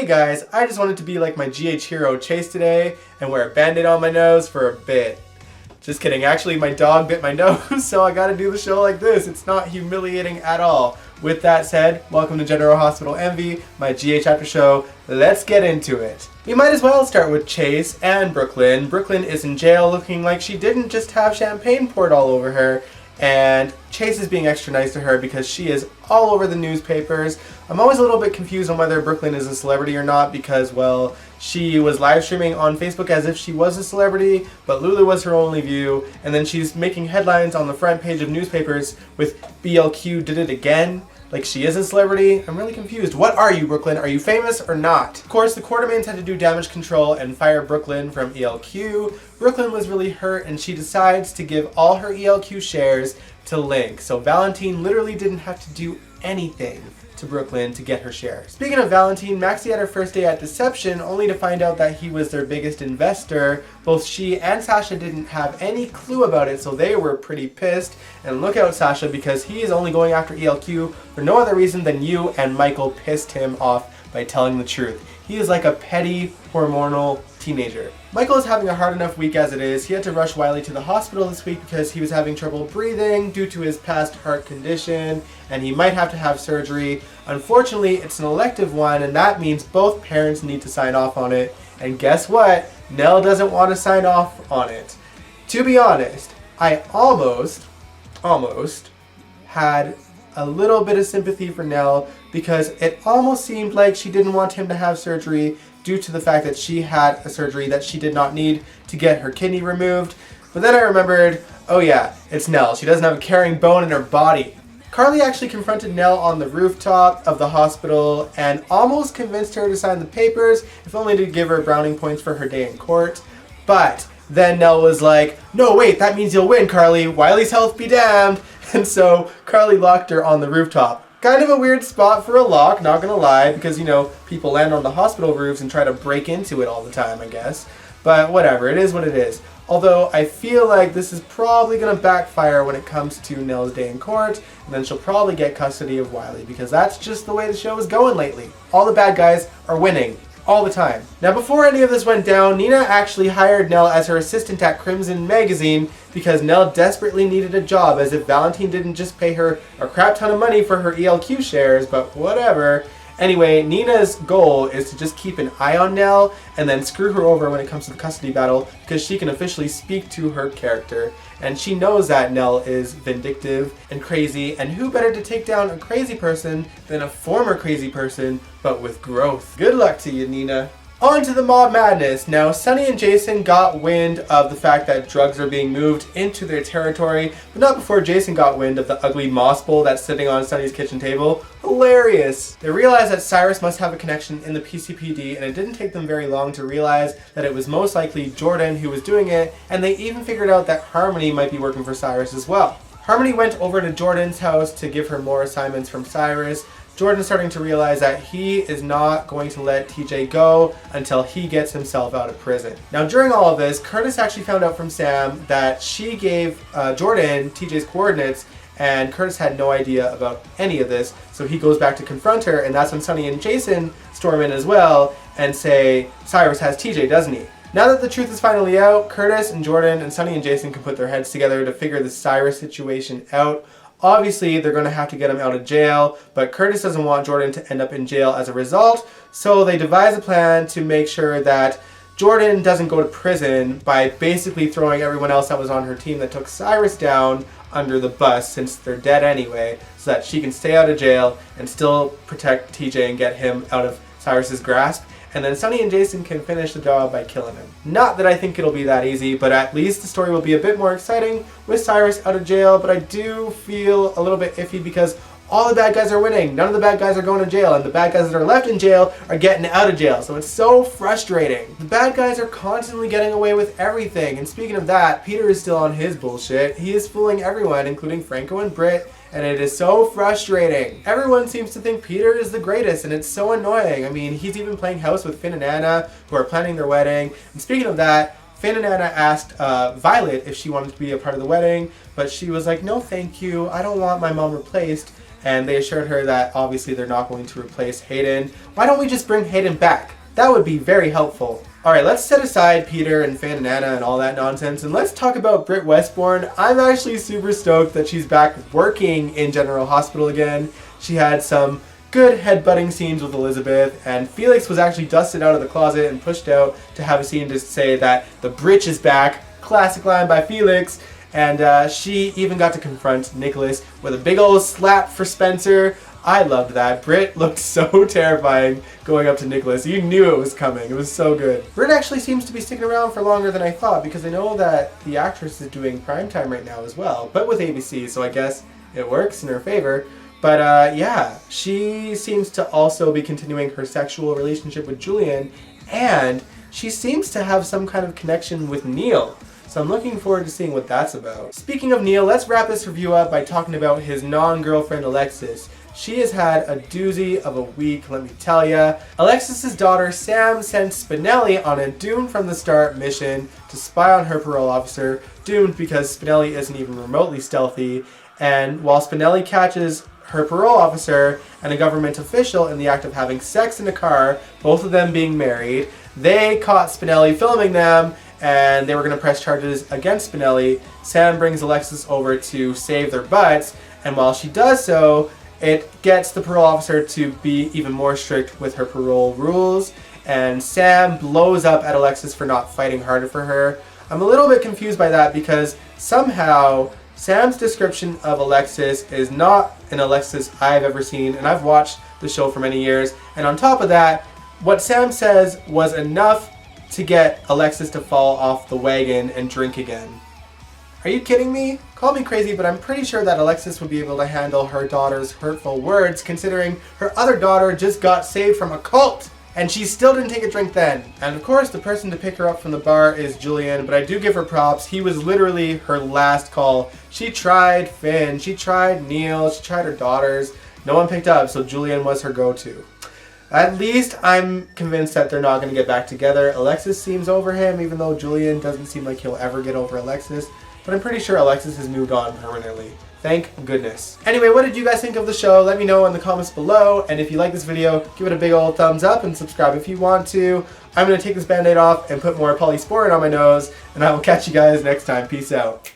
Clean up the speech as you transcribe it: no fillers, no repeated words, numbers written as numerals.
Hey guys, I just wanted to be like my GH hero Chase today and wear a band-aid on my nose for a bit. Just kidding, actually my dog bit my nose, so I gotta do the show like this. It's not humiliating at all. With that said, welcome to General Hospital Envy, my GH after show. Let's get into it. We might as well start with Chase and Brooklyn. Brooklyn is in jail looking like she didn't just have champagne poured all over her. And Chase is being extra nice to her because she is all over the newspapers. I'm always a little bit confused on whether Brooklyn is a celebrity or not because, well, she was live streaming on Facebook as if she was a celebrity, but Lulu was her only view, and then she's making headlines on the front page of newspapers with BLQ did it again. Like she is a celebrity? I'm really confused. What are you, Brooklyn? Are you famous or not? Of course, the Quartermains had to do damage control and fire Brooklyn from ELQ. Brooklyn was really hurt and she decides to give all her ELQ shares to Link. So Valentine literally didn't have to do anything to Brooklyn to get her share. Speaking of Valentine, Maxie had her first day at Deception only to find out that he was their biggest investor. Both she and Sasha didn't have any clue about it, so they were pretty pissed. And look out, Sasha, because he is only going after ELQ for no other reason than you and Michael pissed him off by telling the truth. He is like a petty, hormonal teenager. Michael is having a hard enough week as it is. He had to rush Wiley to the hospital this week because he was having trouble breathing due to his past heart condition, and he might have to have surgery. Unfortunately, it's an elective one, and that means both parents need to sign off on it. And guess what? Nelle doesn't want to sign off on it. To be honest, I almost had a little bit of sympathy for Nelle because it almost seemed like she didn't want him to have surgery due to the fact that she had a surgery that she did not need to get her kidney removed. But then I remembered, oh yeah, it's Nelle. She doesn't have a carrying bone in her body. Carly actually confronted Nelle on the rooftop of the hospital and almost convinced her to sign the papers, if only to give her brownie points for her day in court. But then Nelle was like, no wait, that means you'll win, Carly. Wiley's health be damned. And so Carly locked her on the rooftop. Kind of a weird spot for a lock, not gonna lie, because, you know, people land on the hospital roofs and try to break into it all the time, I guess. But whatever, it is what it is. Although I feel like this is probably gonna backfire when it comes to Nelle's day in court, and then she'll probably get custody of Wiley, because that's just the way the show is going lately. All the bad guys are winning. All the time. Now before any of this went down, Nina actually hired Nelle as her assistant at Crimson Magazine because Nelle desperately needed a job, as if Valentine didn't just pay her a crap ton of money for her ELQ shares, but whatever. Anyway, Nina's goal is to just keep an eye on Nelle and then screw her over when it comes to the custody battle because she can officially speak to her character. And she knows that Nelle is vindictive and crazy, and who better to take down a crazy person than a former crazy person, but with growth. Good luck to you, Nina. On to the mob madness. Now, Sonny and Jason got wind of the fact that drugs are being moved into their territory, but not before Jason got wind of the ugly moss bowl that's sitting on Sonny's kitchen table. Hilarious! They realized that Cyrus must have a connection in the PCPD, and it didn't take them very long to realize that it was most likely Jordan who was doing it, and they even figured out that Harmony might be working for Cyrus as well. Harmony went over to Jordan's house to give her more assignments from Cyrus. Jordan's starting to realize that he is not going to let TJ go until he gets himself out of prison. Now during all of this, Curtis actually found out from Sam that she gave Jordan TJ's coordinates, and Curtis had no idea about any of this, so he goes back to confront her, and that's when Sonny and Jason storm in as well and say, Cyrus has TJ, doesn't he? Now that the truth is finally out, Curtis and Jordan and Sonny and Jason can put their heads together to figure the Cyrus situation out. Obviously, they're going to have to get him out of jail, but Curtis doesn't want Jordan to end up in jail as a result, so they devise a plan to make sure that Jordan doesn't go to prison by basically throwing everyone else that was on her team that took Cyrus down under the bus, since they're dead anyway, so that she can stay out of jail and still protect TJ and get him out of Cyrus's grasp. And then Sonny and Jason can finish the job by killing him. Not that I think it'll be that easy, but at least the story will be a bit more exciting with Cyrus out of jail, but I do feel a little bit iffy because all the bad guys are winning. None of the bad guys are going to jail, and the bad guys that are left in jail are getting out of jail, so it's so frustrating. The bad guys are constantly getting away with everything, and speaking of that, Peter is still on his bullshit. He is fooling everyone, including Franco and Britt, and it is so frustrating. Everyone seems to think Peter is the greatest, and it's so annoying. I mean, he's even playing house with Finn and Anna, who are planning their wedding. And speaking of that, Finn and Anna asked Violet if she wanted to be a part of the wedding, but she was like, no thank you, I don't want my mom replaced. and they assured her that obviously they're not going to replace Hayden. Why don't we just bring Hayden back? That would be very helpful. Alright, let's set aside Peter and Fan and Anna and all that nonsense, and let's talk about Britt Westbourne. I'm actually super stoked that she's back working in General Hospital again. She had some good headbutting scenes with Elizabeth, and Felix was actually dusted out of the closet and pushed out to have a scene to say that the britch is back. Classic line by Felix. And she even got to confront Nicholas with a big old slap for Spencer. I loved that. Britt looked so terrifying going up to Nicholas. You knew it was coming. It was so good. Britt actually seems to be sticking around for longer than I thought, because I know that the actress is doing primetime right now as well, but with ABC, so I guess it works in her favor. But yeah, she seems to also be continuing her sexual relationship with Julian, and she seems to have some kind of connection with Neil. So I'm looking forward to seeing what that's about. Speaking of Neil, let's wrap this review up by talking about his non-girlfriend Alexis. She has had a doozy of a week, let me tell ya. Alexis's daughter Sam sent Spinelli on a doomed from the start mission to spy on her parole officer, doomed because Spinelli isn't even remotely stealthy, and while Spinelli catches her parole officer and a government official in the act of having sex in a car, both of them being married, they caught Spinelli filming them, and they were going to press charges against Spinelli. Sam brings Alexis over to save their butts, and while she does so, it gets the parole officer to be even more strict with her parole rules, and Sam blows up at Alexis for not fighting harder for her. I'm a little bit confused by that because somehow Sam's description of Alexis is not an Alexis I've ever seen, and I've watched the show for many years, and on top of that, what Sam says was enough to get Alexis to fall off the wagon and drink again. Are you kidding me? Call me crazy, but I'm pretty sure that Alexis would be able to handle her daughter's hurtful words, considering her other daughter just got saved from a cult, and she still didn't take a drink then. And of course, the person to pick her up from the bar is Julian, but I do give her props. He was literally her last call. She tried Finn, she tried Neil, she tried her daughters. No one picked up, so Julian was her go-to. At least I'm convinced that they're not going to get back together. Alexis seems over him, even though Julian doesn't seem like he'll ever get over Alexis. But I'm pretty sure Alexis has moved on permanently. Thank goodness. Anyway, what did you guys think of the show? Let me know in the comments below. And if you like this video, give it a big old thumbs up and subscribe if you want to. I'm going to take this band-aid off and put more polysporin on my nose. And I will catch you guys next time. Peace out.